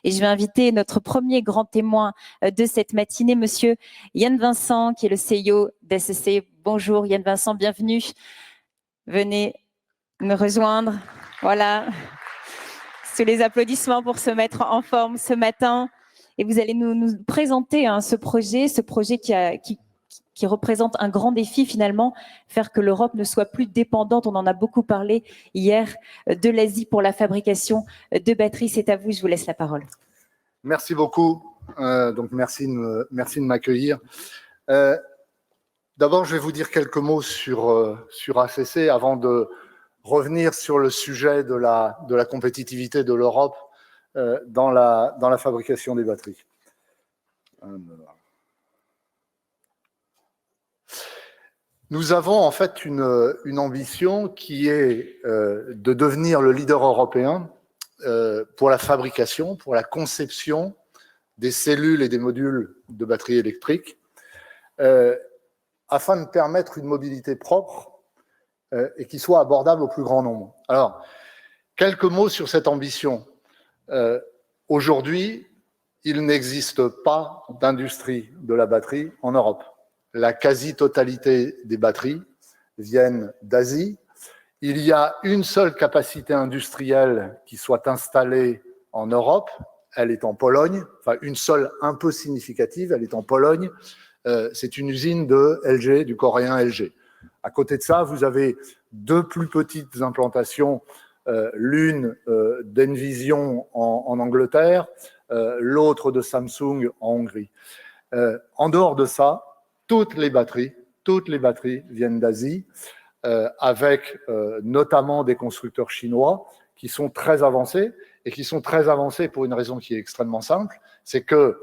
Et je vais inviter notre premier grand témoin de cette matinée, Monsieur Yann Vincent, qui est le CEO d'ACC. Bonjour Yann Vincent, bienvenue. Venez me rejoindre. Voilà, sous les applaudissements pour se mettre en forme ce matin. Et vous allez nous présenter ce projet qui représente un grand défi finalement, faire que l'Europe ne soit plus dépendante, on en a beaucoup parlé hier, de l'Asie pour la fabrication de batteries. C'est à vous, je vous laisse la parole. Merci beaucoup, donc merci de m'accueillir. D'abord, je vais vous dire quelques mots sur ACC avant de revenir sur le sujet de la compétitivité de l'Europe dans la fabrication des batteries. Nous avons en fait une ambition qui est de devenir le leader européen pour la fabrication, pour la conception des cellules et des modules de batteries électriques, afin de permettre une mobilité propre et qui soit abordable au plus grand nombre. Alors, quelques mots sur cette ambition. Aujourd'hui, il n'existe pas d'industrie de la batterie en Europe. La quasi-totalité des batteries viennent d'Asie. Il y a une seule capacité industrielle qui soit installée en Europe. Elle est en Pologne, enfin une seule un peu significative, elle est en Pologne. C'est une usine de LG, du coréen LG. À côté de ça, vous avez deux plus petites implantations, l'une d'Envision en Angleterre, l'autre de Samsung en Hongrie. En dehors de ça, toutes les batteries viennent d'Asie, avec notamment des constructeurs chinois qui sont très avancés, et qui sont très avancés pour une raison qui est extrêmement simple, c'est que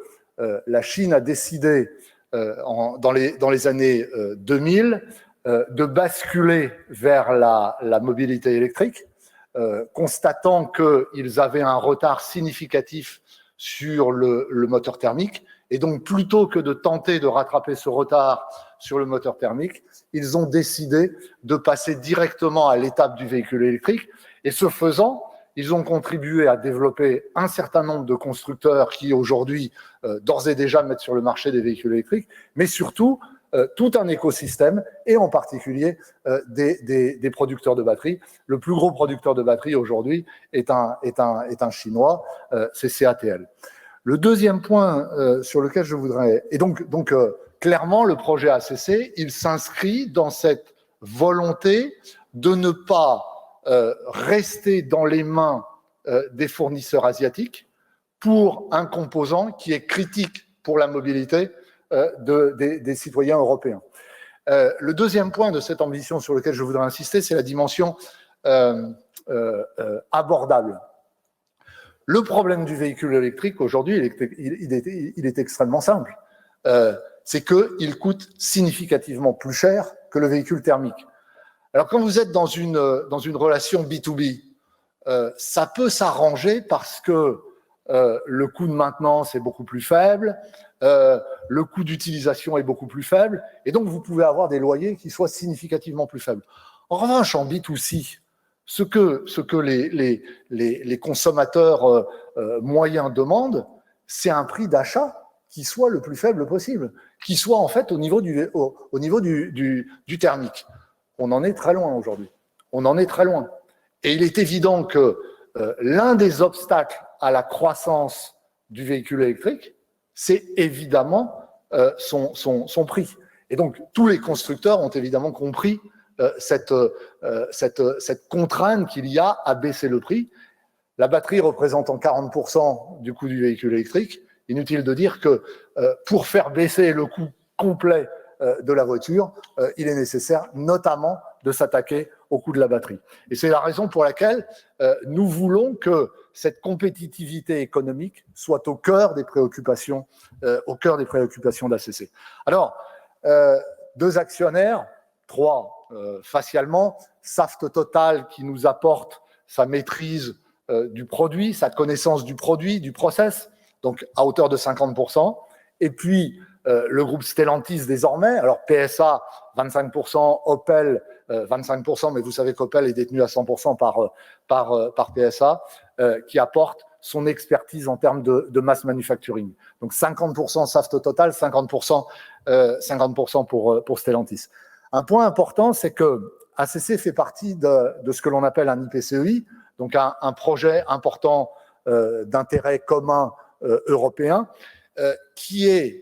la Chine a décidé dans les années 2000 de basculer vers la mobilité électrique, constatant qu'ils avaient un retard significatif sur le moteur thermique, et donc plutôt que de tenter de rattraper ce retard sur le moteur thermique, ils ont décidé de passer directement à l'étape du véhicule électrique, et ce faisant, ils ont contribué à développer un certain nombre de constructeurs qui aujourd'hui d'ores et déjà mettent sur le marché des véhicules électriques, mais surtout tout un écosystème, et en particulier des producteurs de batteries. Le plus gros producteur de batteries aujourd'hui est un Chinois, c'est CATL. Le deuxième point sur lequel je voudrais... Et donc clairement, le projet ACC, il s'inscrit dans cette volonté de ne pas rester dans les mains des fournisseurs asiatiques pour un composant qui est critique pour la mobilité des citoyens européens. Le deuxième point de cette ambition sur lequel je voudrais insister, c'est la dimension abordable. Le problème du véhicule électrique aujourd'hui, il est extrêmement simple. C'est qu'il coûte significativement plus cher que le véhicule thermique. Alors quand vous êtes dans une relation B2B, ça peut s'arranger parce que le coût de maintenance est beaucoup plus faible, le coût d'utilisation est beaucoup plus faible, et donc vous pouvez avoir des loyers qui soient significativement plus faibles. En revanche, en B2C, ce que les consommateurs moyens demandent, c'est un prix d'achat qui soit le plus faible possible, qui soit en fait au niveau du thermique. On en est très loin aujourd'hui. On en est très loin. Et il est évident que l'un des obstacles à la croissance du véhicule électrique, c'est évidemment son prix. Et donc, tous les constructeurs ont évidemment compris cette contrainte qu'il y a à baisser le prix. La batterie représentant 40% du coût du véhicule électrique, inutile de dire que pour faire baisser le coût complet de la voiture, il est nécessaire notamment de s'attaquer au coût de la batterie. Et c'est la raison pour laquelle nous voulons que cette compétitivité économique soit au cœur des préoccupations d'ACC. Alors, deux actionnaires, trois facialement, Saft Total qui nous apporte sa maîtrise du produit, sa connaissance du produit, du process, donc à hauteur de 50%, et puis le groupe Stellantis désormais, alors PSA 25%, Opel 25%, mais vous savez qu'Opel est détenu à 100% par PSA, qui apporte son expertise en termes de mass manufacturing. Donc 50% Saft au total, 50% pour Stellantis. Un point important, c'est que ACC fait partie de ce que l'on appelle un IPCEI, donc un projet important d'intérêt commun européen, qui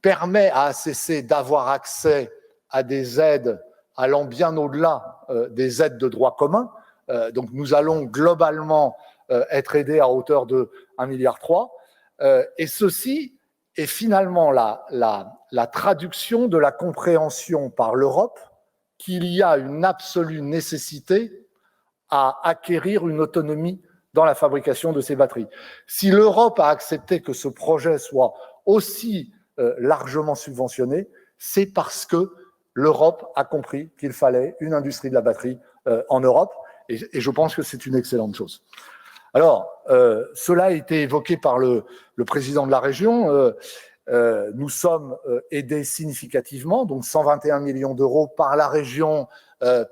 permet à ACC d'avoir accès à des aides allant bien au-delà des aides de droit commun. Donc nous allons globalement être aidés à hauteur de 1,3 milliard. Et ceci est finalement la traduction de la compréhension par l'Europe qu'il y a une absolue nécessité à acquérir une autonomie dans la fabrication de ces batteries. Si l'Europe a accepté que ce projet soit aussi largement subventionné, c'est parce que l'Europe a compris qu'il fallait une industrie de la batterie en Europe, et je pense que c'est une excellente chose. Alors, cela a été évoqué par le président de la région. Nous sommes aidés significativement, donc 121 millions d'euros par la région,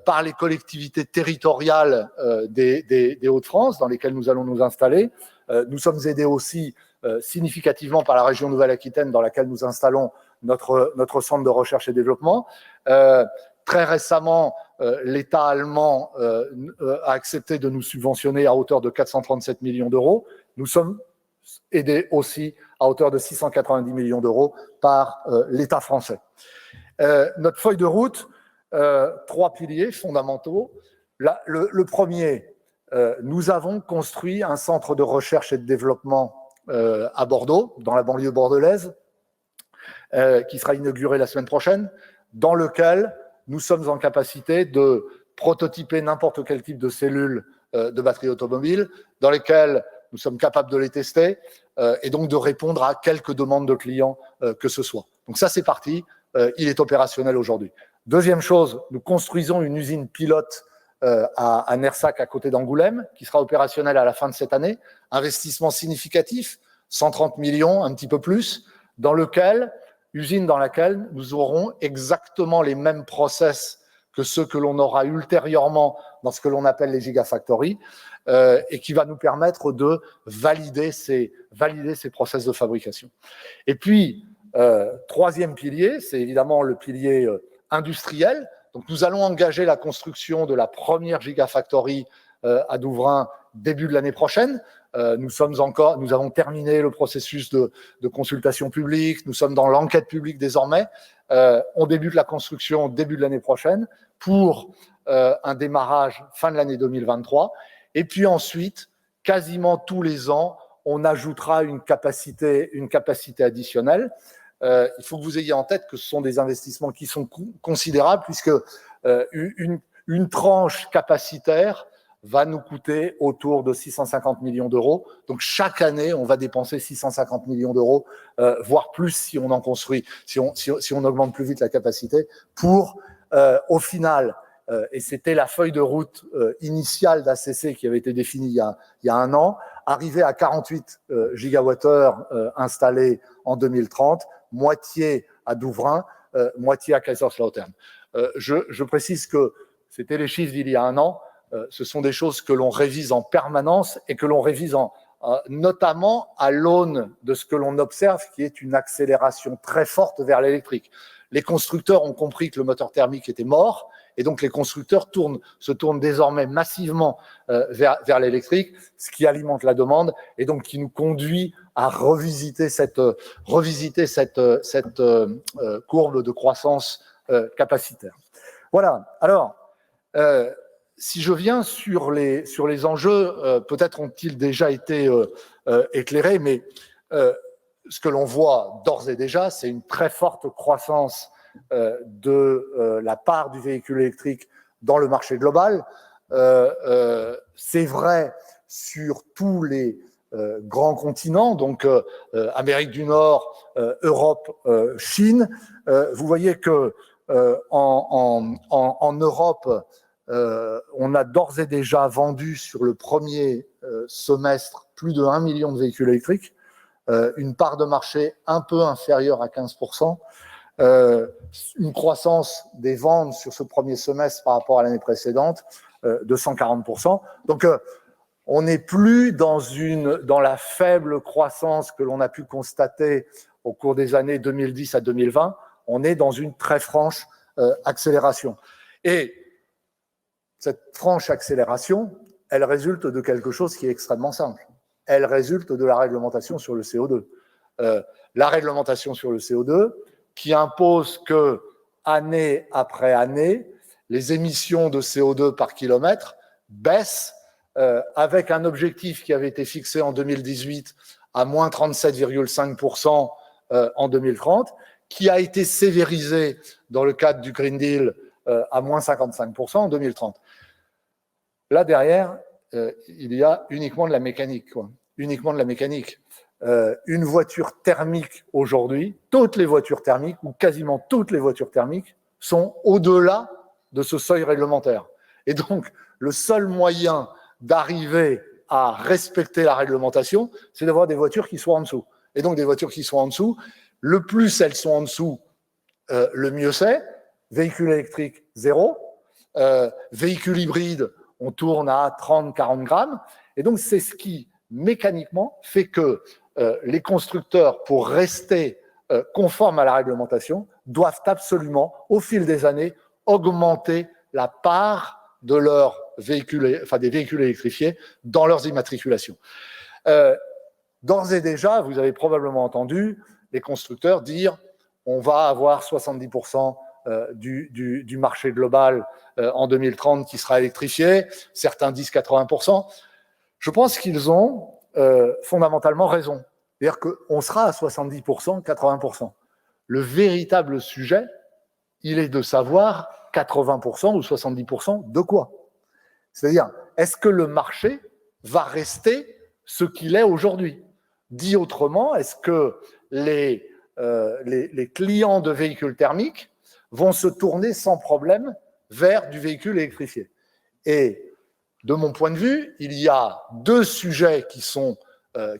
par les collectivités territoriales des Hauts-de-France, dans lesquelles nous allons nous installer. Nous sommes aidés aussi significativement par la région Nouvelle-Aquitaine, dans laquelle nous installons notre centre de recherche et développement. Très récemment, l'État allemand a accepté de nous subventionner à hauteur de 437 millions d'euros. Nous sommes aidés aussi à hauteur de 690 millions d'euros par l'État français. Notre feuille de route, 3 piliers fondamentaux. Le premier, nous avons construit un centre de recherche et de développement à Bordeaux, dans la banlieue bordelaise, qui sera inauguré la semaine prochaine, dans lequel nous sommes en capacité de prototyper n'importe quel type de cellules de batterie automobile, dans lesquelles nous sommes capables de les tester et donc de répondre à quelques demandes de clients que ce soit. Donc ça, c'est parti. Il est opérationnel aujourd'hui. Deuxième chose, nous construisons une usine pilote à Nersac, à côté d'Angoulême, qui sera opérationnelle à la fin de cette année. Investissement significatif, 130 millions, un petit peu plus, usine dans laquelle nous aurons exactement les mêmes process que ceux que l'on aura ultérieurement dans ce que l'on appelle les gigafactories, et qui va nous permettre de valider ces process de fabrication. Et puis, troisième pilier, c'est évidemment le pilier industriel. Donc, nous allons engager la construction de la première gigafactory à Douvrin début de l'année prochaine. Nous avons terminé le processus de consultation publique, nous sommes dans l'enquête publique désormais. On débute la construction début de l'année prochaine pour un démarrage fin de l'année 2023. Et puis ensuite, quasiment tous les ans, on ajoutera une capacité additionnelle. Il faut que vous ayez en tête que ce sont des investissements qui sont considérables, puisque une tranche capacitaire va nous coûter autour de 650 millions d'euros. Donc, chaque année, on va dépenser 650 millions d'euros, voire plus si on en construit, si on augmente plus vite la capacité, pour, au final, et c'était la feuille de route initiale d'ACC qui avait été définie il y a un an, arriver à 48 gigawattheures installés en 2030, moitié à Douvrin, moitié à Kaiserslautern. Je précise que c'était les chiffres d'il y a un an. Ce sont des choses que l'on révise en permanence et que l'on révise notamment à l'aune de ce que l'on observe, qui est une accélération très forte vers l'électrique. Les constructeurs ont compris que le moteur thermique était mort, et donc les constructeurs se tournent désormais massivement vers l'électrique, ce qui alimente la demande et donc qui nous conduit à revisiter cette courbe de croissance capacitaire. Voilà. Alors, si je viens sur les enjeux, peut-être ont-ils déjà été éclairés, mais ce que l'on voit d'ores et déjà, c'est une très forte croissance de la part du véhicule électrique dans le marché global. C'est vrai sur tous les grands continents, donc Amérique du Nord, Europe, Chine. Vous voyez que en Europe, on a d'ores et déjà vendu sur le premier semestre plus de 1 million de véhicules électriques, une part de marché un peu inférieure à 15%, une croissance des ventes sur ce premier semestre par rapport à l'année précédente de 140%. Donc, on n'est plus dans la faible croissance que l'on a pu constater au cours des années 2010 à 2020, on est dans une très franche accélération. Et cette franche accélération, elle résulte de quelque chose qui est extrêmement simple. Elle résulte de la réglementation sur le CO2. La réglementation sur le CO2 qui impose que, année après année, les émissions de CO2 par kilomètre baissent avec un objectif qui avait été fixé en 2018 à moins 37,5% en 2030, qui a été sévérisé dans le cadre du Green Deal à moins 55% en 2030. Là, derrière, il y a uniquement de la mécanique, quoi. Uniquement de la mécanique. Une voiture thermique aujourd'hui, toutes les voitures thermiques, ou quasiment toutes les voitures thermiques, sont au-delà de ce seuil réglementaire. Et donc, le seul moyen d'arriver à respecter la réglementation, c'est d'avoir des voitures qui soient en dessous. Et donc, des voitures qui sont en dessous, le plus elles sont en dessous, le mieux c'est. Véhicule électrique, 0. Véhicule hybride, on tourne à 30-40 grammes. Et donc, c'est ce qui, mécaniquement, fait que les constructeurs, pour rester conformes à la réglementation, doivent absolument, au fil des années, augmenter la part de leurs véhicules, enfin des véhicules électrifiés dans leurs immatriculations. D'ores et déjà, vous avez probablement entendu les constructeurs dire on va avoir 70% du marché global en 2030 qui sera électrifié, certains disent 80%. Je pense qu'ils ont fondamentalement raison. C'est-à-dire qu'on sera à 70%, 80%. Le véritable sujet, il est de savoir 80% ou 70% de quoi. C'est-à-dire, est-ce que le marché va rester ce qu'il est aujourd'hui? Dit autrement, est-ce que les clients de véhicules thermiques vont se tourner sans problème vers du véhicule électrifié? Et de mon point de vue, il y a deux sujets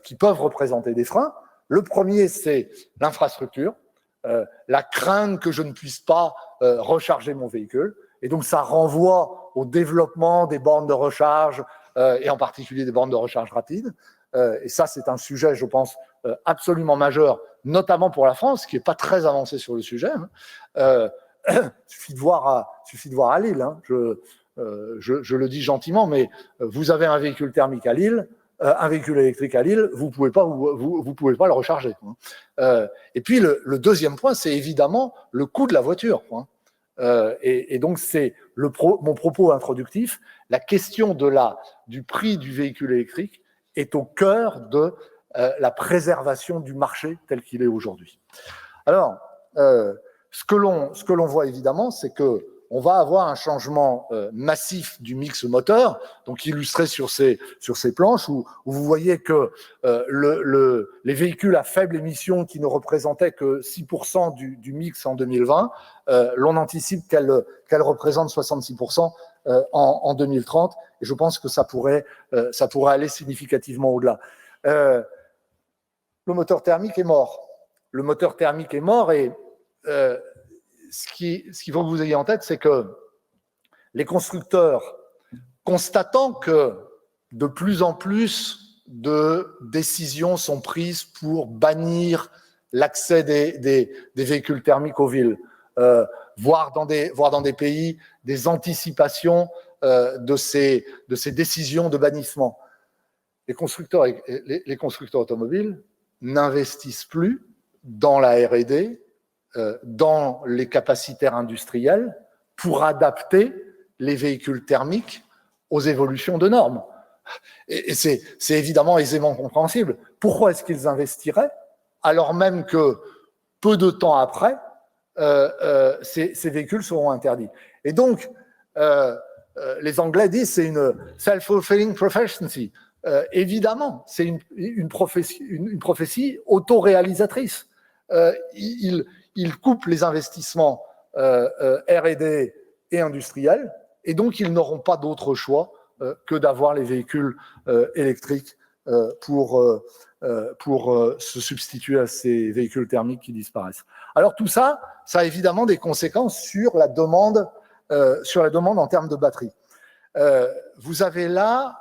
qui peuvent représenter des freins. Le premier, c'est l'infrastructure, la crainte que je ne puisse pas recharger mon véhicule. Et donc, ça renvoie au développement des bornes de recharge, et en particulier des bornes de recharge rapide. Et ça, c'est un sujet, je pense, absolument majeur, notamment pour la France, qui n'est pas très avancée sur le sujet. Suffit de voir à Lille. Hein. Je le dis gentiment, mais vous avez un véhicule thermique à Lille, un véhicule électrique à Lille, vous pouvez pas le recharger. Et puis le deuxième point, c'est évidemment le coût de la voiture. Et donc c'est mon propos introductif. La question du prix du véhicule électrique est au cœur de la préservation du marché tel qu'il est aujourd'hui. Alors, ce que l'on voit évidemment, c'est que on va avoir un changement massif du mix moteur, donc illustré sur ces planches, où vous voyez que les véhicules à faible émission qui ne représentaient que 6% du mix en 2020, l'on anticipe qu'elle représente 66% en 2030, et je pense que ça pourrait aller significativement au-delà. Le moteur thermique est mort. Le moteur thermique est mort et ce qu'il faut que vous ayez en tête, c'est que les constructeurs, constatant que de plus en plus de décisions sont prises pour bannir l'accès des véhicules thermiques aux villes, voire dans des pays des anticipations de ces décisions de bannissement, les constructeurs automobiles n'investissent plus dans la R&D, dans les capacitaires industriels pour adapter les véhicules thermiques aux évolutions de normes. Et c'est évidemment aisément compréhensible. Pourquoi est-ce qu'ils investiraient alors même que peu de temps après, ces véhicules seront interdits? Et donc, les Anglais disent c'est une self-fulfilling prophecy. Évidemment, c'est une prophétie autoréalisatrice. Ils coupent les investissements R&D et industriels, et donc ils n'auront pas d'autre choix que d'avoir les véhicules électriques pour se substituer à ces véhicules thermiques qui disparaissent. Alors tout ça, ça a évidemment des conséquences sur la demande en termes de batterie. Vous avez là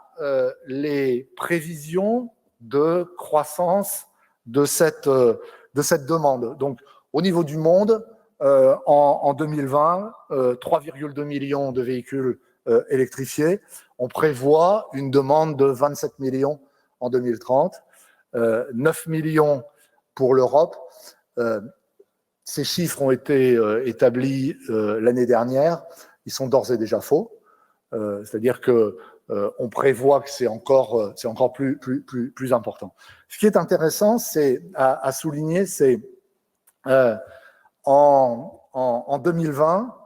les prévisions de croissance de cette demande. Donc, au niveau du monde, en 2020, 3,2 millions de véhicules électrifiés. On prévoit une demande de 27 millions en 2030, 9 millions pour l'Europe. Ces chiffres ont été établis l'année dernière. Ils sont d'ores et déjà faux. C'est-à-dire que on prévoit que c'est encore plus important. Ce qui est intéressant, c'est à souligner, c'est en 2020,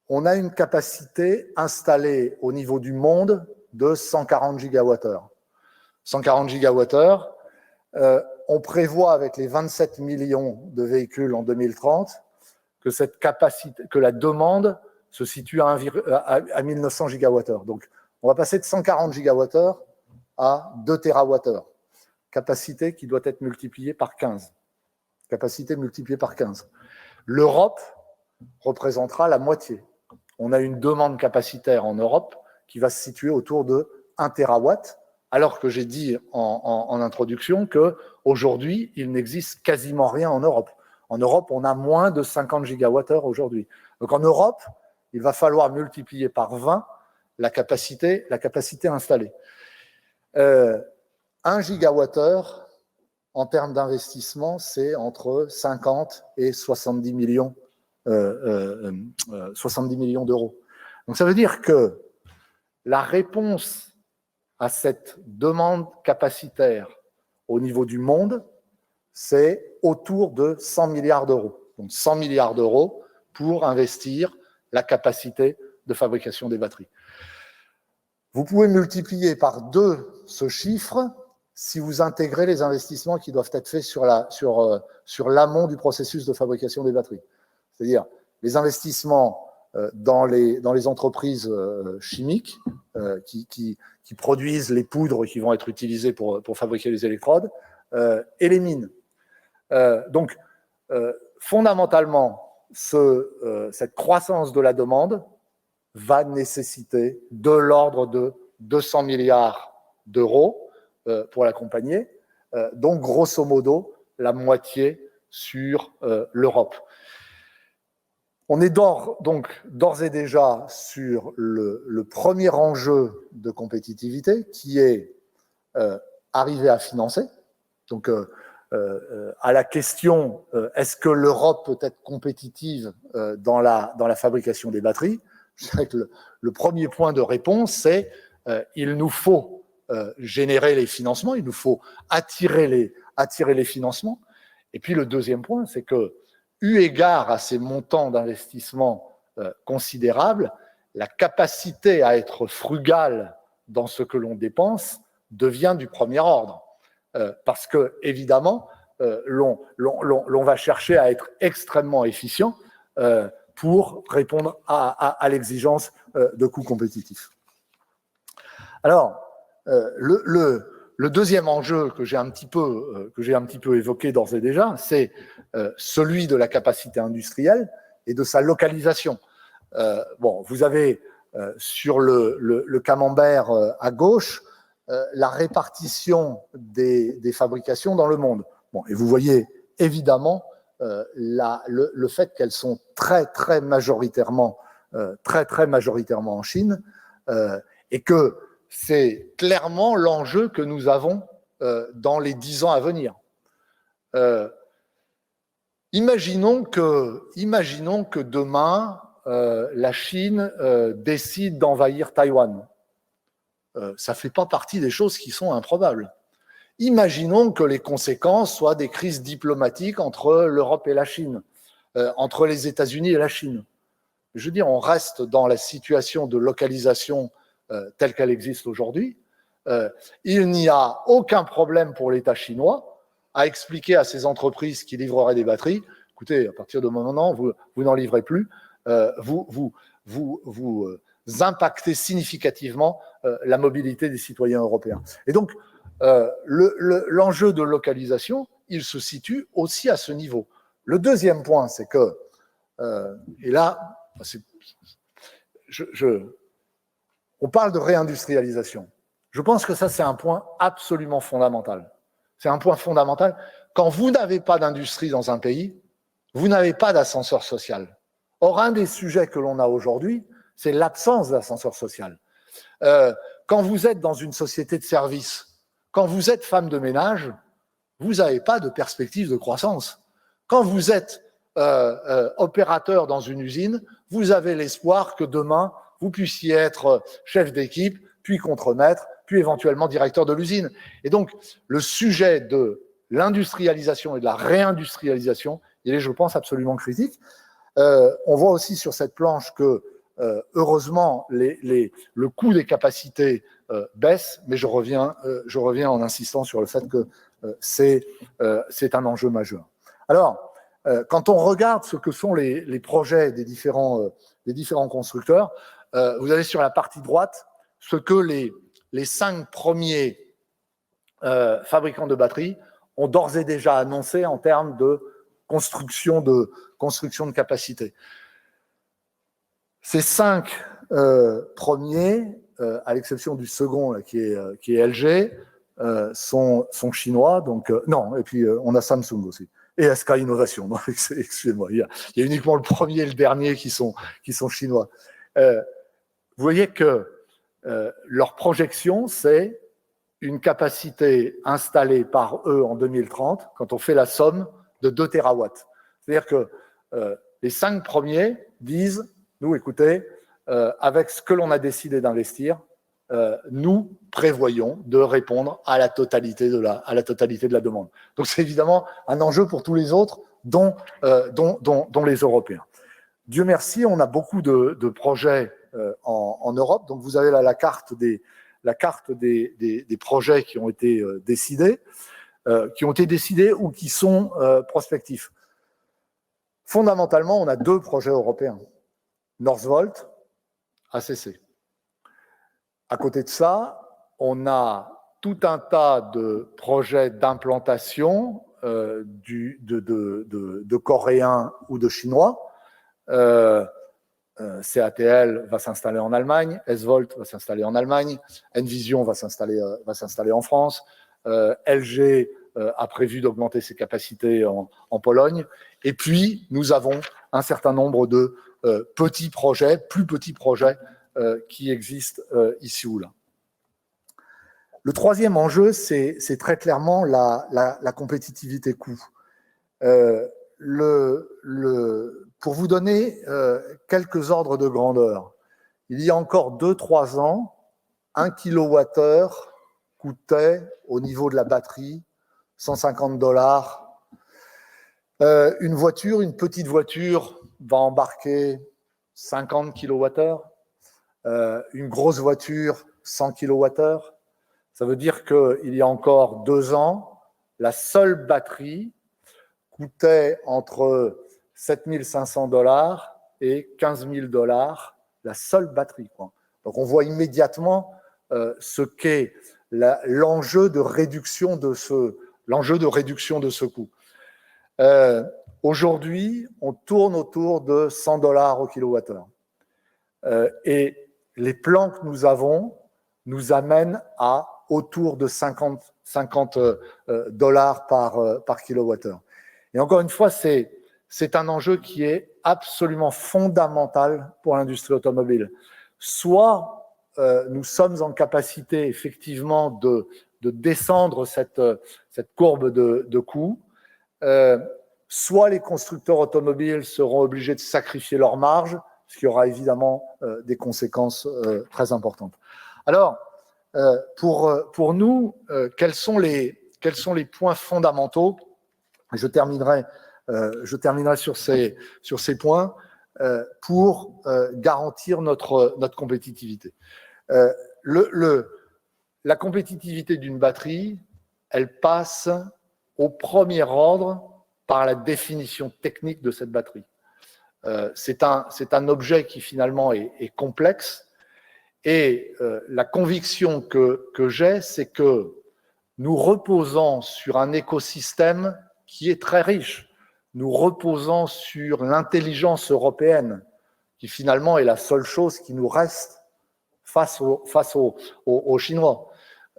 on a une capacité installée au niveau du monde de 140 gigawattheures. 140 gigawattheures, on prévoit avec les 27 millions de véhicules en 2030 que cette capacité, que la demande se situe à 1900 gigawattheures. Donc, on va passer de 140 gigawattheures à 2 térawattheures. Capacité qui doit être multipliée par 15. Capacité multipliée par 15. L'Europe représentera la moitié. On a une demande capacitaire en Europe qui va se situer autour de 1 terawatt, alors que j'ai dit en introduction qu'aujourd'hui, il n'existe quasiment rien en Europe. En Europe, on a moins de 50 gigawattheures aujourd'hui. Donc en Europe, il va falloir multiplier par 20 la capacité installée. 1 gigawattheure, en termes d'investissement, c'est entre 50 et 70 millions d'euros. Donc ça veut dire que la réponse à cette demande capacitaire au niveau du monde, c'est autour de 100 milliards d'euros. Donc 100 milliards d'euros pour investir la capacité de fabrication des batteries. Vous pouvez multiplier par 2 ce chiffre si vous intégrez les investissements qui doivent être faits sur l'amont du processus de fabrication des batteries. C'est-à-dire les investissements dans les entreprises chimiques qui produisent les poudres qui vont être utilisées pour fabriquer les électrodes et les mines. Donc, fondamentalement, cette croissance de la demande va nécessiter de l'ordre de 200 milliards d'euros pour l'accompagner, donc grosso modo la moitié sur l'Europe. On est donc d'ores et déjà sur le premier enjeu de compétitivité qui est arriver à financer. Donc, à la question est-ce que l'Europe peut être compétitive dans la fabrication des batteries, je dirais que le premier point de réponse, c'est il nous faut générer les financements, il nous faut attirer les financements. Et puis le deuxième point, c'est que, eu égard à ces montants d'investissement considérables, la capacité à être frugal dans ce que l'on dépense devient du premier ordre. Parce que, évidemment, l'on va chercher à être extrêmement efficient pour répondre à l'exigence de coûts compétitifs. Alors, le deuxième enjeu que j'ai un petit peu évoqué d'ores et déjà, c'est celui de la capacité industrielle et de sa localisation. Bon, vous avez sur le camembert à gauche la répartition des fabrications dans le monde. Bon, et vous voyez évidemment le fait qu'elles sont très majoritairement en Chine et que c'est clairement l'enjeu que nous avons dans les 10 ans à venir. Imaginons que demain, la Chine décide d'envahir Taïwan. Ça ne fait pas partie des choses qui sont improbables. Imaginons que les conséquences soient des crises diplomatiques entre l'Europe et la Chine, entre les États-Unis et la Chine. Je veux dire, on reste dans la situation de localisation telle qu'elle existe aujourd'hui. Il n'y a aucun problème pour l'État chinois à expliquer à ces entreprises qui livreraient des batteries, écoutez, à partir de maintenant, vous n'en livrez plus, vous impactez significativement la mobilité des citoyens européens. Et donc, l'enjeu de localisation, il se situe aussi à ce niveau. Le deuxième point, c'est que, et là, on parle de réindustrialisation. Je pense que ça, c'est un point absolument fondamental. C'est un point fondamental. Quand vous n'avez pas d'industrie dans un pays, vous n'avez pas d'ascenseur social. Or, un des sujets que l'on a aujourd'hui, c'est l'absence d'ascenseur social. Quand vous êtes dans une société de service, quand vous êtes femme de ménage, vous n'avez pas de perspective de croissance. Quand vous êtes opérateur dans une usine, vous avez l'espoir que demain, vous puissiez être chef d'équipe, puis contremaître, puis éventuellement directeur de l'usine. Et donc, le sujet de l'industrialisation et de la réindustrialisation, il est, je pense, absolument critique. On voit aussi sur cette planche que, heureusement, le coût des capacités baisse, mais je reviens en insistant sur le fait que c'est un enjeu majeur. Alors, quand on regarde ce que sont les projets des différents constructeurs, vous avez sur la partie droite ce que les 5 premiers fabricants de batteries ont d'ores et déjà annoncé en termes de construction de capacité. Ces 5 premiers, à l'exception du second là, qui est LG, sont chinois. Donc, non, et puis on a Samsung aussi. Et SK Innovation, excusez-moi, il y a uniquement le premier et le dernier qui sont chinois. Vous voyez que leur projection, c'est une capacité installée par eux en 2030, quand on fait la somme, de 2 terawatts. C'est-à-dire que les 5 premiers disent, nous, écoutez, avec ce que l'on a décidé d'investir, nous prévoyons de répondre à la totalité de la demande. Donc c'est évidemment un enjeu pour tous les autres, dont les Européens. Dieu merci, on a beaucoup de projets en Europe. Donc vous avez là la carte des projets qui ont été décidés, ou qui sont prospectifs. Fondamentalement, on a 2 projets européens, Northvolt, ACC. À côté de ça, on a tout un tas de projets d'implantation de Coréens ou de Chinois. CATL va s'installer en Allemagne, S-Volt va s'installer en Allemagne, Envision va s'installer en France, LG a prévu d'augmenter ses capacités en Pologne. Et puis, nous avons un certain nombre de plus petits projets qui existent ici ou là. Le troisième enjeu, c'est très clairement la compétitivité coût. Pour vous donner quelques ordres de grandeur, il y a encore 2-3 ans, 1 kWh coûtait au niveau de la batterie $150. Une petite voiture va embarquer 50 kWh. Une grosse voiture, 100 kWh. Ça veut dire qu'il y a encore 2 ans, la seule batterie coûtait entre $7 500 et $15 000, la seule batterie, quoi. Donc on voit immédiatement ce qu'est l'enjeu de réduction de ce coût. Aujourd'hui, on tourne autour de $100 au kilowattheure. Et les plans que nous avons nous amènent à autour de $50 par kilowattheure. Et encore une fois, c'est un enjeu qui est absolument fondamental pour l'industrie automobile. Soit nous sommes en capacité effectivement de descendre cette courbe de coûts, soit les constructeurs automobiles seront obligés de sacrifier leurs marges, ce qui aura évidemment des conséquences très importantes. Alors, pour nous, quels sont les points fondamentaux? Je terminerai sur ces points pour garantir notre compétitivité. La compétitivité d'une batterie, elle passe au premier ordre par la définition technique de cette batterie. C'est un objet qui finalement est complexe, et la conviction que j'ai, c'est que nous reposons sur un écosystème qui est très riche. Nous reposons sur l'intelligence européenne, qui finalement est la seule chose qui nous reste face aux Chinois.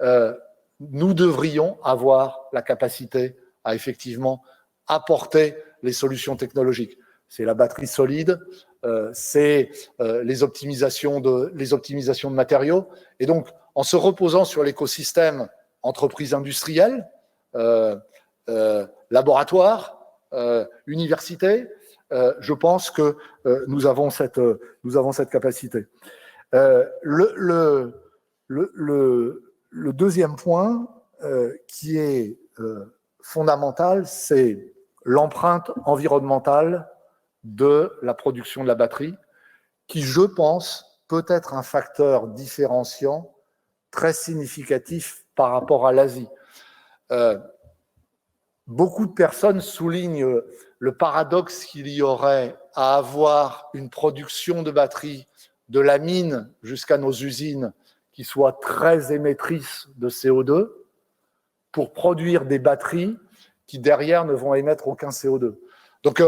nous devrions avoir la capacité à effectivement apporter les solutions technologiques. C'est la batterie solide, c'est les optimisations de matériaux. Et donc, en se reposant sur l'écosystème entreprise industrielle, laboratoire, université, je pense que nous avons cette capacité. Le deuxième point qui est fondamental, c'est l'empreinte environnementale de la production de la batterie, qui, je pense, peut être un facteur différenciant très significatif par rapport à l'Asie. Beaucoup de personnes soulignent le paradoxe qu'il y aurait à avoir une production de batteries de la mine jusqu'à nos usines qui soit très émettrice de CO2 pour produire des batteries qui derrière ne vont émettre aucun CO2. Donc,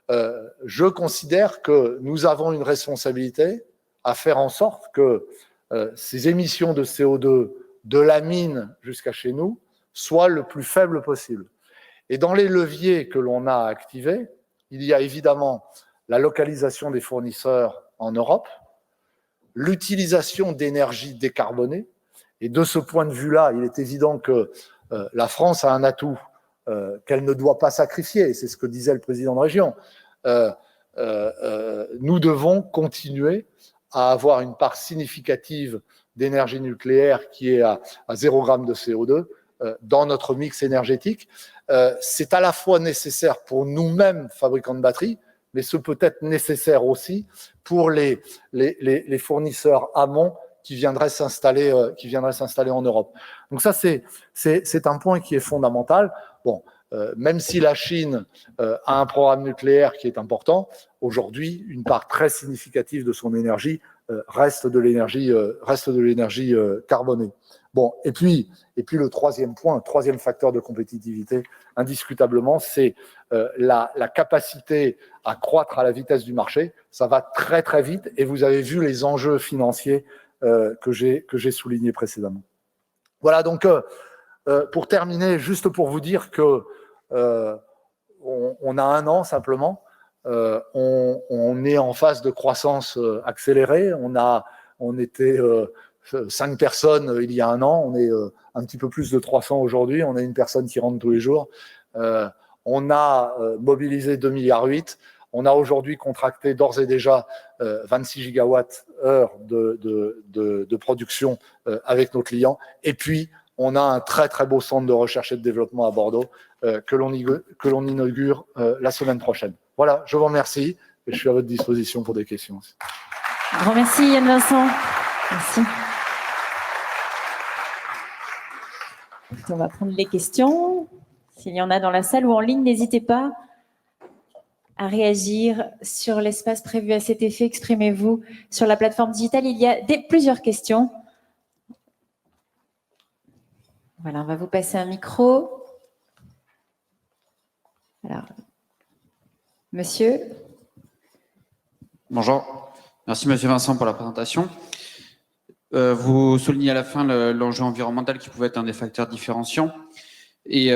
je considère que nous avons une responsabilité à faire en sorte que ces émissions de CO2 de la mine jusqu'à chez nous soient le plus faibles possible. Et dans les leviers que l'on a activés, il y a évidemment la localisation des fournisseurs en Europe, l'utilisation d'énergie décarbonée. Et de ce point de vue-là, il est évident que la France a un atout qu'elle ne doit pas sacrifier. C'est ce que disait le président de région. Nous devons continuer à avoir une part significative d'énergie nucléaire qui est à 0 g de CO2 dans notre mix énergétique. C'est à la fois nécessaire pour nous-mêmes, fabricants de batteries, mais ce peut être nécessaire aussi pour les fournisseurs amont qui viendraient s'installer en Europe. Donc ça, c'est un point qui est fondamental. Bon, même si la Chine a un programme nucléaire qui est important, aujourd'hui, une part très significative de son énergie reste de l'énergie carbonée. Bon, et puis le troisième point, le troisième facteur de compétitivité, indiscutablement, c'est la capacité à croître à la vitesse du marché. Ça va très très vite et vous avez vu les enjeux financiers que j'ai soulignés précédemment. Voilà, donc pour terminer, juste pour vous dire que on a 1 an simplement, on est en phase de croissance accélérée, on était 5 personnes il y a 1 an, on est un petit peu plus de 300 aujourd'hui, on a une personne qui rentre tous les jours. On a mobilisé 2,8 milliards. On a aujourd'hui contracté d'ores et déjà 26 gigawatts-heure de production avec nos clients. Et puis, on a un très très beau centre de recherche et de développement à Bordeaux que l'on inaugure la semaine prochaine. Voilà, je vous remercie et je suis à votre disposition pour des questions. Grand merci Yann Vincent. Merci. On va prendre les questions. S'il y en a dans la salle ou en ligne, n'hésitez pas à réagir sur l'espace prévu à cet effet. Exprimez-vous sur la plateforme digitale. Il y a plusieurs questions. Voilà, on va vous passer un micro. Alors, monsieur. Bonjour. Merci, monsieur Vincent, pour la présentation. Vous soulignez à la fin l'enjeu environnemental qui pouvait être un des facteurs différenciants et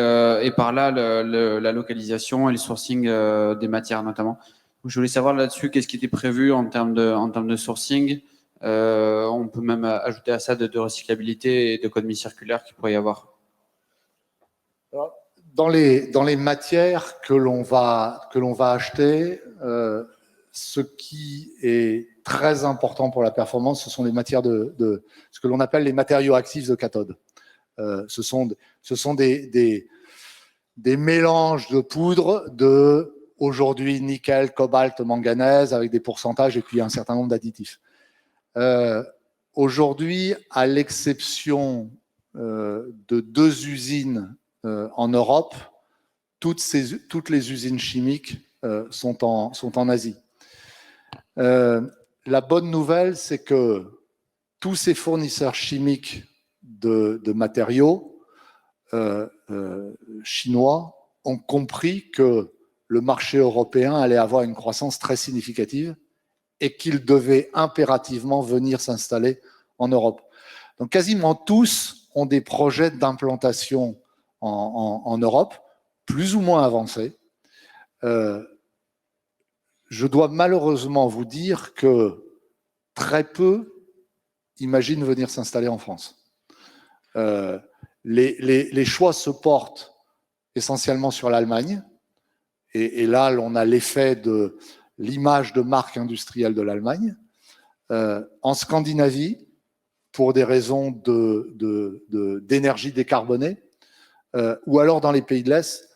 par là la localisation et le sourcing des matières notamment. Donc, je voulais savoir là-dessus qu'est-ce qui était prévu en termes de sourcing. On peut même ajouter à ça de recyclabilité et d'économie circulaire qu'il pourrait y avoir. Dans les matières que l'on va acheter, ce qui est très important pour la performance, ce sont les matières de ce que l'on appelle les matériaux actifs de cathode. Ce sont des mélanges de poudre de aujourd'hui nickel, cobalt, manganèse avec des pourcentages et puis un certain nombre d'additifs. Aujourd'hui, à l'exception de 2 usines en Europe, toutes les usines chimiques sont en Asie. La bonne nouvelle, c'est que tous ces fournisseurs chimiques de matériaux chinois ont compris que le marché européen allait avoir une croissance très significative et qu'ils devaient impérativement venir s'installer en Europe. Donc quasiment tous ont des projets d'implantation en Europe, plus ou moins avancés. Je dois malheureusement vous dire que très peu imaginent venir s'installer en France. Les choix se portent essentiellement sur l'Allemagne. Et là, on a l'effet de l'image de marque industrielle de l'Allemagne. En Scandinavie, pour des raisons d'énergie décarbonée, ou alors dans les pays de l'Est,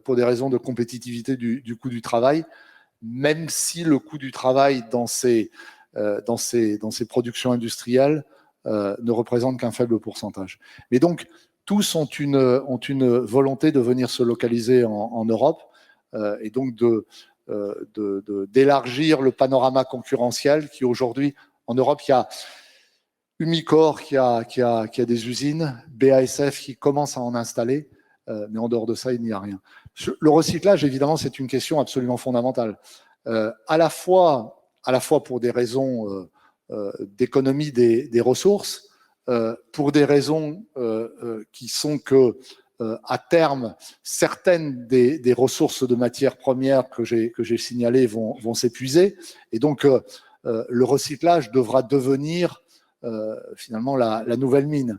pour des raisons de compétitivité du coût du travail, même si le coût du travail dans ces productions industrielles ne représente qu'un faible pourcentage. Mais donc, tous ont une volonté de venir se localiser en Europe, et donc d'élargir le panorama concurrentiel qui aujourd'hui, en Europe, il y a Umicore qui a des usines, BASF qui commence à en installer, mais en dehors de ça, il n'y a rien. Le recyclage, évidemment, c'est une question absolument fondamentale. À la fois pour des raisons d'économie des ressources, pour des raisons qui sont que à terme, certaines des ressources de matières premières que j'ai signalées vont s'épuiser. Et donc, le recyclage devra devenir finalement la nouvelle mine.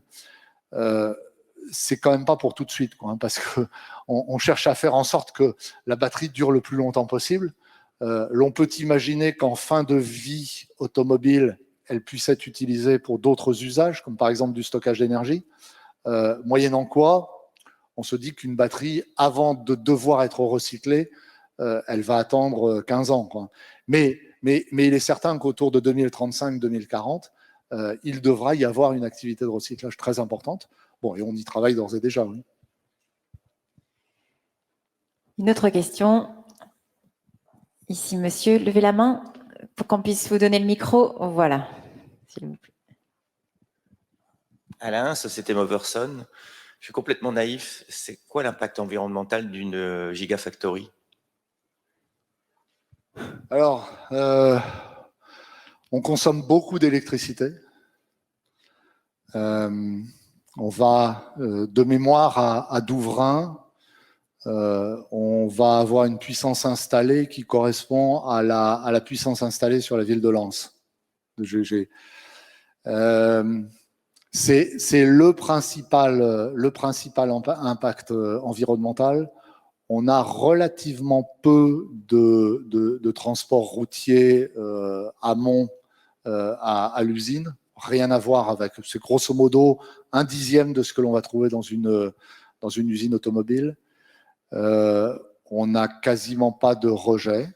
C'est quand même pas pour tout de suite, quoi, hein, parce qu'on cherche à faire en sorte que la batterie dure le plus longtemps possible. L'on peut imaginer qu'en fin de vie automobile, elle puisse être utilisée pour d'autres usages, comme par exemple du stockage d'énergie, moyennant quoi on se dit qu'une batterie, avant de devoir être recyclée, elle va attendre 15 ans, quoi. Mais il est certain qu'autour de 2035-2040, il devra y avoir une activité de recyclage très importante. Bon, et on y travaille d'ores et déjà. Oui. Une autre question. Ici, monsieur, levez la main pour qu'on puisse vous donner le micro. Voilà, s'il vous plaît. Alain, Société Moverson. Je suis complètement naïf. C'est quoi l'impact environnemental d'une gigafactory? Alors, on consomme beaucoup d'électricité. On va, de mémoire, à Douvrin, on va avoir une puissance installée qui correspond à la puissance installée sur la ville de Lens, de GG. C'est le principal impact environnemental. On a relativement peu de transport routier amont à l'usine. Rien à voir avec, c'est grosso modo 1/10 de ce que l'on va trouver dans une usine automobile. On n'a quasiment pas de rejet.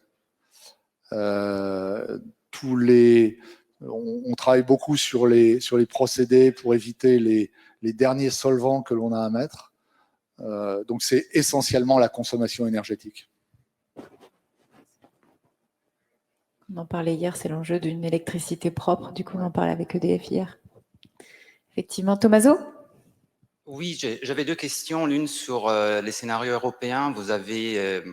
On travaille beaucoup sur les procédés pour éviter les derniers solvants que l'on a à mettre. Donc, c'est essentiellement la consommation énergétique. On en parlait hier, c'est l'enjeu d'une électricité propre. Du coup, on en parlait avec EDF hier. Effectivement. Tommaso ? Oui, j'avais deux questions. L'une sur les scénarios européens. Vous avez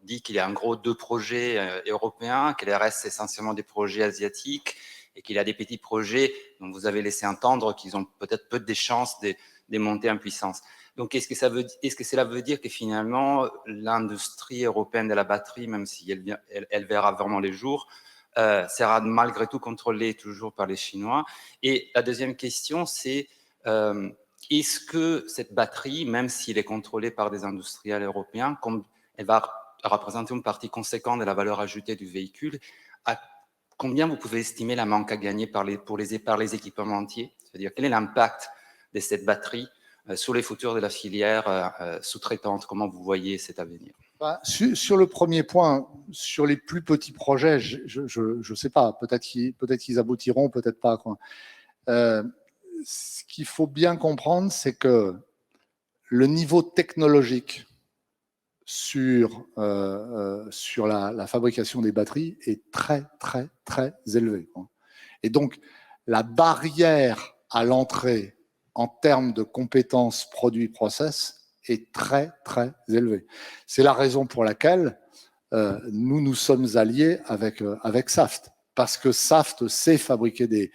dit qu'il y a en gros 2 projets européens, que les restes essentiellement des projets asiatiques et qu'il y a des petits projets dont vous avez laissé entendre qu'ils ont peut-être peu de chances de monter en puissance. Donc, est-ce que cela veut dire que finalement, l'industrie européenne de la batterie, même si elle verra vraiment les jours, sera malgré tout contrôlée toujours par les Chinois? Et la deuxième question, c'est est-ce que cette batterie, même si elle est contrôlée par des industriels européens, comme elle va représenter une partie conséquente de la valeur ajoutée du véhicule, à combien vous pouvez estimer la manque à gagner par les équipementiers? C'est-à-dire, quel est l'impact de cette batterie sur les futurs de la filière sous-traitante? Comment vous voyez cet avenir? Sur le premier point, sur les plus petits projets, je ne sais pas, peut-être qu'ils aboutiront, peut-être pas, quoi. Ce qu'il faut bien comprendre, c'est que le niveau technologique sur la fabrication des batteries est très, très, très élevé, quoi. Et donc, la barrière à l'entrée en termes de compétences produits-process est très, très élevée. C'est la raison pour laquelle nous sommes alliés avec Saft. parce que Saft sait fabriquer des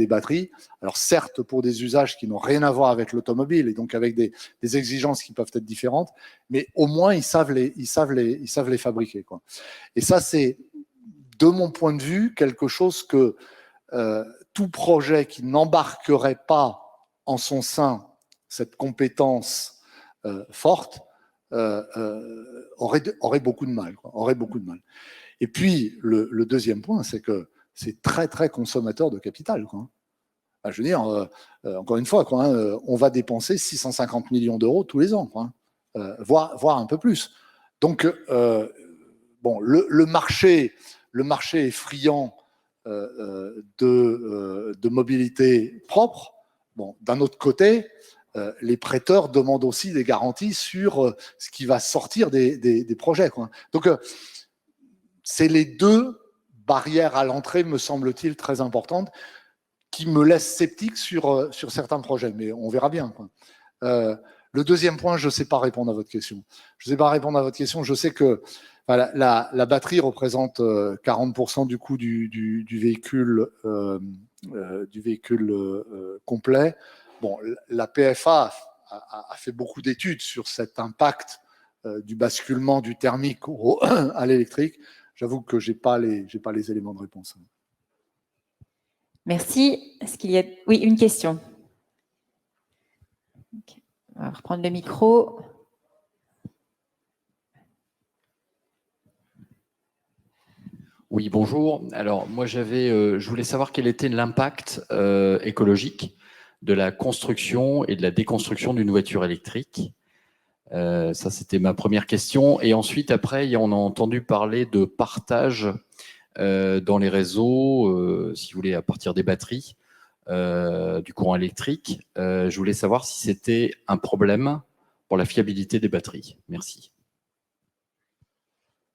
batteries. Alors certes, pour des usages qui n'ont rien à voir avec l'automobile et donc avec des exigences qui peuvent être différentes, mais au moins ils savent les fabriquer, quoi. Et ça, c'est, de mon point de vue, quelque chose que tout projet qui n'embarquerait pas en son sein cette compétence forte aurait beaucoup de mal, quoi, aurait beaucoup de mal. Et puis, le deuxième point, c'est que c'est très, très consommateur de capital, quoi. Je veux dire, encore une fois, quoi, on va dépenser 650 millions d'euros tous les ans, quoi, voire un peu plus. Donc, bon, le marché est friand de mobilité propre. Bon, d'un autre côté, les prêteurs demandent aussi des garanties sur ce qui va sortir des projets, quoi. Donc, c'est les deux barrières à l'entrée, me semble-t-il, très importantes, qui me laissent sceptique sur certains projets, mais on verra bien, quoi. Le deuxième point, je ne sais pas répondre à votre question. Je ne sais pas répondre à votre question. Je sais que la batterie représente 40% du coût du véhicule, complet. Bon, la PFA a fait beaucoup d'études sur cet impact du basculement du thermique à l'électrique. J'avoue que j'ai pas les éléments de réponse. Merci. Est-ce qu'il y a... Oui, une question. Okay. On va reprendre le micro. Oui, bonjour. Alors, moi, je voulais savoir quel était l'impact écologique de la construction et de la déconstruction d'une voiture électrique. Ça, c'était ma première question. Et ensuite, après, on a entendu parler de partage dans les réseaux, si vous voulez, à partir des batteries, du courant électrique. Je voulais savoir si c'était un problème pour la fiabilité des batteries. Merci.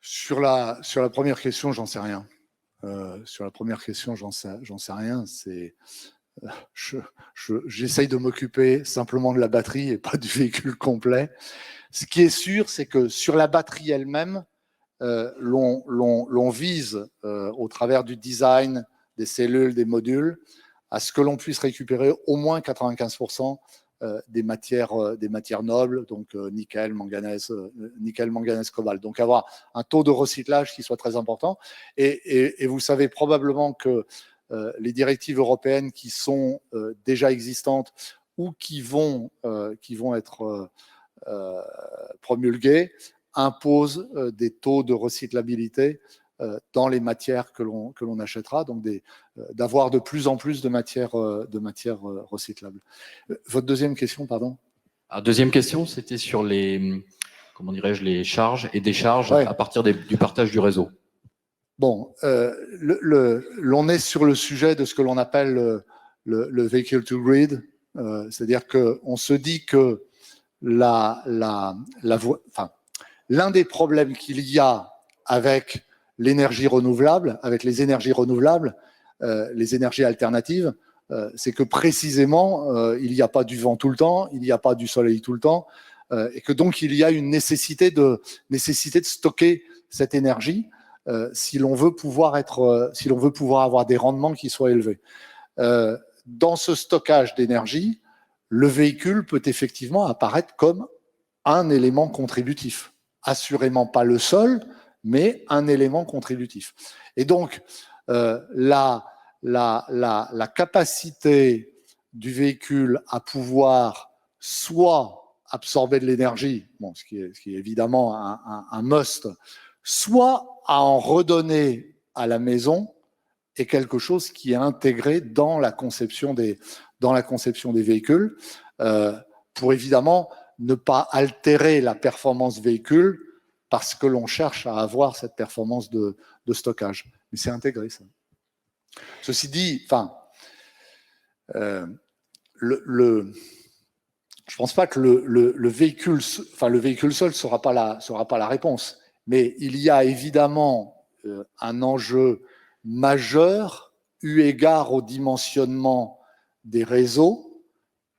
Sur la première question, j'en sais rien. Sur la première question, j'en sais rien. J'essaye de m'occuper simplement de la batterie et pas du véhicule complet. Ce qui est sûr, c'est que sur la batterie elle-même, l'on vise, au travers du design, des cellules, des modules, à ce que l'on puisse récupérer au moins 95% des matières nobles, donc nickel, manganèse, cobalt. Donc avoir un taux de recyclage qui soit très important. Et vous savez probablement que les directives européennes qui sont déjà existantes ou qui vont être promulguées imposent des taux de recyclabilité dans les matières que l'on achètera, donc d'avoir de plus en plus de matières recyclables. Votre deuxième question, pardon? Alors, deuxième question, c'était sur les charges et décharges à partir du partage du réseau. Bon, l'on est sur le sujet de ce que l'on appelle le vehicle to grid, c'est-à-dire qu'on se dit que l'un des problèmes qu'il y a avec l'énergie renouvelable, avec les énergies renouvelables, les énergies alternatives, c'est que précisément, il n'y a pas du vent tout le temps, il n'y a pas du soleil tout le temps, et que donc il y a une nécessité de stocker cette énergie si l'on veut pouvoir avoir des rendements qui soient élevés. Dans ce stockage d'énergie, le véhicule peut effectivement apparaître comme un élément contributif. Assurément pas le seul, mais un élément contributif. Et donc, la capacité du véhicule à pouvoir soit absorber de l'énergie, bon, ce qui est évidemment un must, soit à en redonner à la maison, est quelque chose qui est intégré dans la conception des véhicules, pour évidemment ne pas altérer la performance véhicule parce que l'on cherche à avoir cette performance de stockage. Mais c'est intégré, ça. Ceci dit, je pense pas que le véhicule seul sera pas la réponse. Mais il y a évidemment un enjeu majeur eu égard au dimensionnement des réseaux,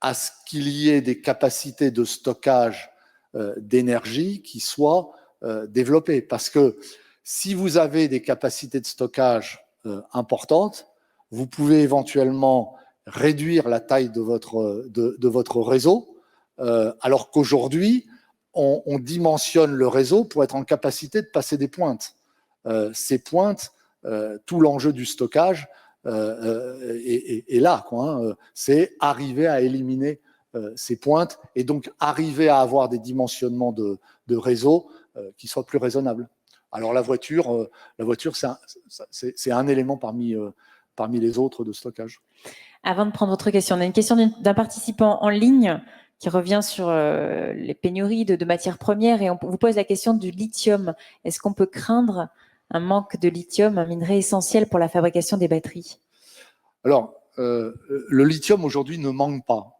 à ce qu'il y ait des capacités de stockage d'énergie qui soient développées. Parce que si vous avez des capacités de stockage importante. Vous pouvez éventuellement réduire la taille de votre réseau, alors qu'aujourd'hui, on dimensionne le réseau pour être en capacité de passer des pointes. Ces pointes, tout l'enjeu du stockage est là, quoi, hein. C'est arriver à éliminer ces pointes et donc arriver à avoir des dimensionnements de réseau qui soient plus raisonnables. Alors la voiture c'est un élément parmi les autres de stockage. Avant de prendre votre question, on a une question d'un participant en ligne qui revient sur les pénuries de matières premières et on vous pose la question du lithium. Est-ce qu'on peut craindre un manque de lithium, un minerai essentiel pour la fabrication des batteries? Alors, le lithium aujourd'hui ne manque pas.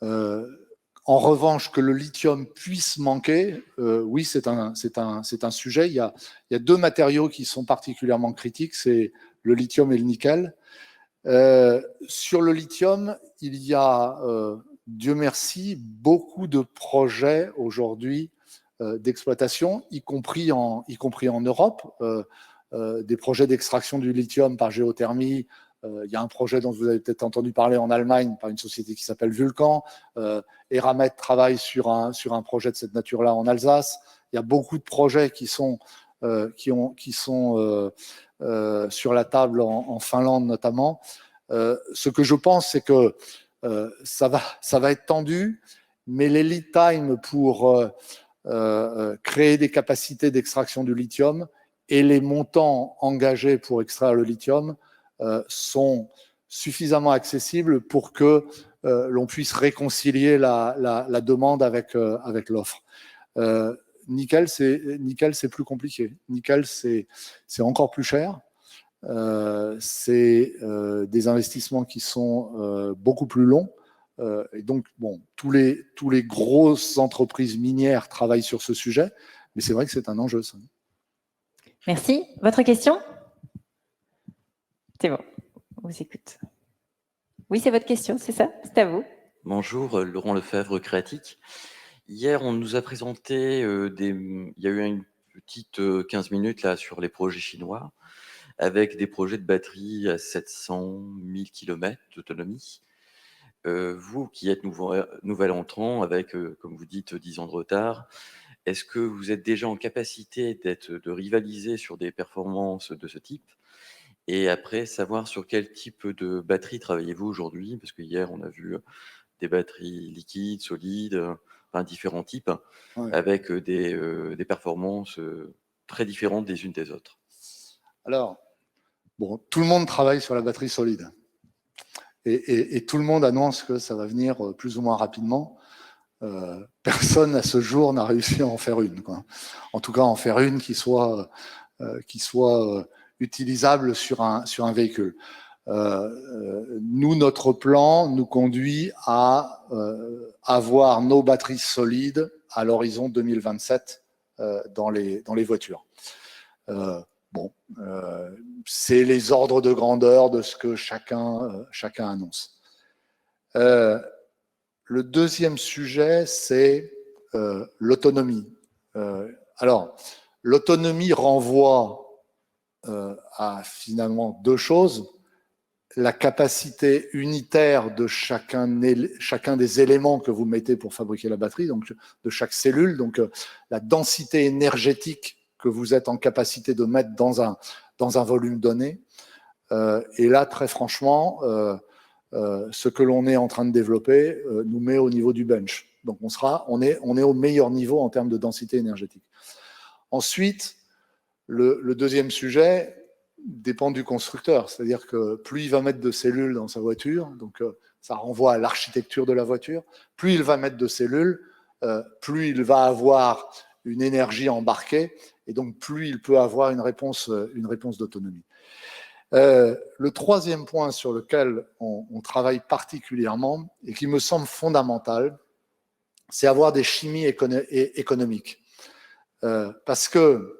En revanche, que le lithium puisse manquer, oui, c'est un sujet. Il y a deux matériaux qui sont particulièrement critiques, c'est le lithium et le nickel. Sur le lithium, il y a, Dieu merci, beaucoup de projets aujourd'hui d'exploitation, y compris en Europe, des projets d'extraction du lithium par géothermie. Il y a un projet dont vous avez peut-être entendu parler en Allemagne par une société qui s'appelle Vulcan. Eramet travaille sur un projet de cette nature-là en Alsace. Il y a beaucoup de projets qui sont sur la table en Finlande notamment. Ce que je pense, c'est que ça va être tendu, mais les lead time pour créer des capacités d'extraction du lithium et les montants engagés pour extraire le lithium sont suffisamment accessibles pour que l'on puisse réconcilier la demande avec l'offre. Nickel, c'est plus compliqué. Nickel, c'est encore plus cher. C'est des investissements qui sont beaucoup plus longs. Et donc, bon, tous les grosses entreprises minières travaillent sur ce sujet, mais c'est vrai que c'est un enjeu, ça. Merci. Votre question? C'est bon, on vous écoute. Oui, c'est votre question, c'est ça? C'est à vous. Bonjour, Laurent Lefebvre, Créatique. Hier, on nous a présenté il y a eu une petite 15 minutes là sur les projets chinois, avec des projets de batterie à 700 000 km d'autonomie. Vous qui êtes nouvel entrant avec, comme vous dites, 10 ans de retard, est-ce que vous êtes déjà en capacité de rivaliser sur des performances de ce type? Et après, savoir sur quel type de batterie travaillez-vous aujourd'hui? Parce que hier, on a vu des batteries liquides, solides, enfin, différents types, Ouais. avec des performances très différentes des unes des autres. Alors, bon, tout le monde travaille sur la batterie solide. Et tout le monde annonce que ça va venir plus ou moins rapidement. Personne à ce jour n'a réussi à en faire une, quoi. En tout cas, en faire une qui soit utilisable sur un véhicule. Nous, notre plan nous conduit à avoir nos batteries solides à l'horizon 2027 dans les voitures. Bon, c'est les ordres de grandeur de ce que chacun annonce. Le deuxième sujet, c'est l'autonomie. Alors, l'autonomie renvoie à finalement deux choses. La capacité unitaire de chacun des éléments que vous mettez pour fabriquer la batterie, donc de chaque cellule, donc la densité énergétique que vous êtes en capacité de mettre dans un volume donné. Et là, très franchement, ce que l'on est en train de développer nous met au niveau du bench. Donc on est au meilleur niveau en termes de densité énergétique. Ensuite, le deuxième sujet dépend du constructeur, c'est-à-dire que plus il va mettre de cellules dans sa voiture, donc ça renvoie à l'architecture de la voiture, plus il va mettre de cellules, plus il va avoir une énergie embarquée, et donc plus il peut avoir une réponse d'autonomie. Le troisième point sur lequel on travaille particulièrement, et qui me semble fondamental, c'est avoir des chimies économiques. Parce que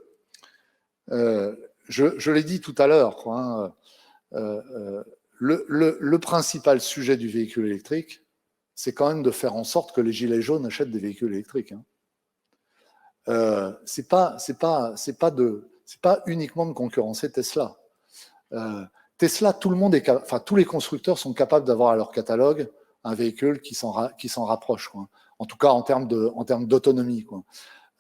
je l'ai dit tout à l'heure, quoi, hein, le principal sujet du véhicule électrique, c'est quand même de faire en sorte que les gilets jaunes achètent des véhicules électriques. Hein. C'est pas uniquement de concurrencer Tesla. Tesla, tout le monde tous les constructeurs sont capables d'avoir à leur catalogue un véhicule qui s'en rapproche, quoi. En tout cas en termes d'autonomie, quoi.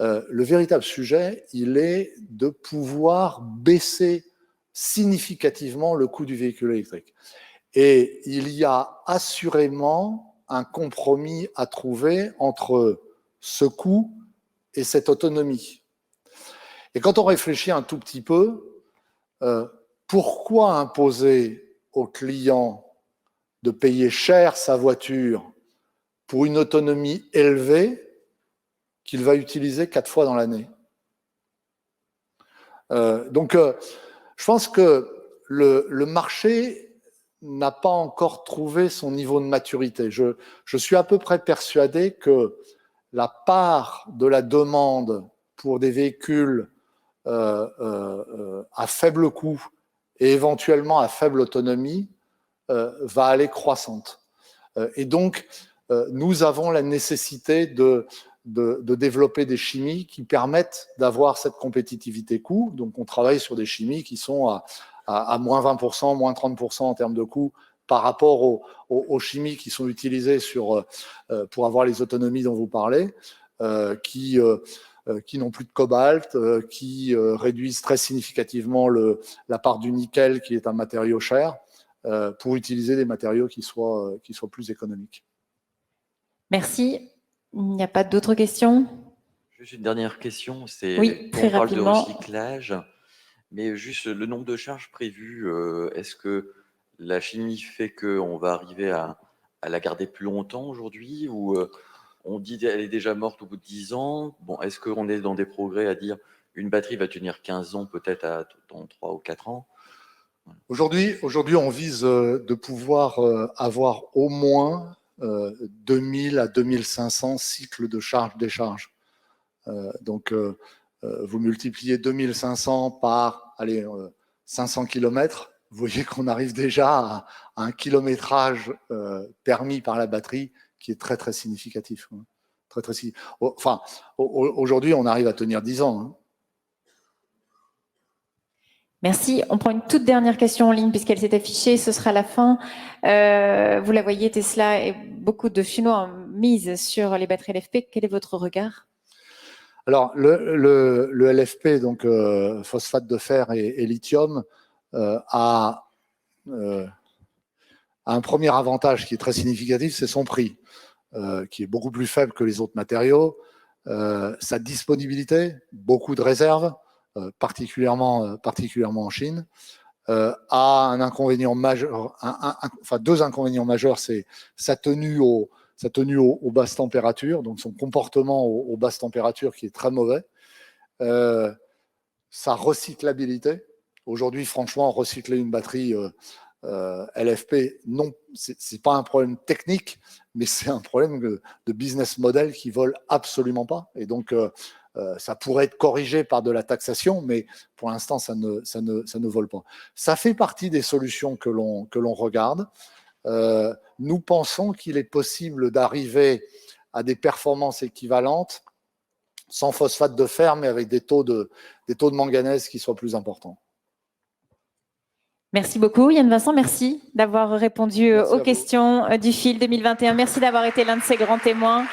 Le véritable sujet, il est de pouvoir baisser significativement le coût du véhicule électrique. Et il y a assurément un compromis à trouver entre ce coût et cette autonomie. Et quand on réfléchit un tout petit peu, pourquoi imposer au client de payer cher sa voiture pour une autonomie élevée qu'il va utiliser 4 fois dans l'année? Donc, je pense que le marché n'a pas encore trouvé son niveau de maturité. Je suis à peu près persuadé que la part de la demande pour des véhicules à faible coût et éventuellement à faible autonomie va aller croissante. Et donc, nous avons la nécessité de développer des chimies qui permettent d'avoir cette compétitivité coût. Donc, on travaille sur des chimies qui sont à moins 20%, moins 30% en termes de coût par rapport aux chimies qui sont utilisées pour avoir les autonomies dont vous parlez, qui n'ont plus de cobalt, qui réduisent très significativement la part du nickel, qui est un matériau cher, pour utiliser des matériaux qui soient plus économiques. Merci. Il n'y a pas d'autres questions? Juste une dernière question, c'est Oui, très on parle rapidement. de recyclage, mais juste le nombre de charges prévues, est-ce que la chimie fait qu'on va arriver à la garder plus longtemps aujourd'hui, ou on dit qu'elle est déjà morte au bout de 10 ans? Bon, est-ce qu'on est dans des progrès à dire une batterie va tenir 15 ans peut-être dans 3 ou 4 ans? Aujourd'hui, on vise de pouvoir avoir au moins 2000 à 2500 cycles de charge-décharge. Donc, vous multipliez 2500 par 500 km, vous voyez qu'on arrive déjà à un kilométrage permis par la batterie qui est très, très significatif. Très, très significatif. Enfin, aujourd'hui, on arrive à tenir 10 ans. Hein. Merci. On prend une toute dernière question en ligne puisqu'elle s'est affichée. Ce sera la fin. Vous la voyez, Tesla et beaucoup de Chinois misent sur les batteries LFP. Quel est votre regard? Alors, le LFP, donc phosphate de fer et lithium, a un premier avantage qui est très significatif, c'est son prix, qui est beaucoup plus faible que les autres matériaux. Sa disponibilité, beaucoup de réserves, particulièrement en Chine, a un inconvénient majeur, enfin deux inconvénients majeurs, c'est sa tenue aux basses températures, donc son comportement aux basses températures qui est très mauvais, sa recyclabilité. Aujourd'hui, franchement, recycler une batterie LFP, non, c'est pas un problème technique, mais c'est un problème de business model qui vole absolument pas. Et donc, ça pourrait être corrigé par de la taxation, mais pour l'instant, ça ne vole pas. Ça fait partie des solutions que l'on regarde. Nous pensons qu'il est possible d'arriver à des performances équivalentes sans phosphate de fer, mais avec des taux de manganèse qui soient plus importants. Merci beaucoup, Yann Vincent. Merci d'avoir répondu aux questions du FIL 2021. Merci d'avoir été l'un de ces grands témoins.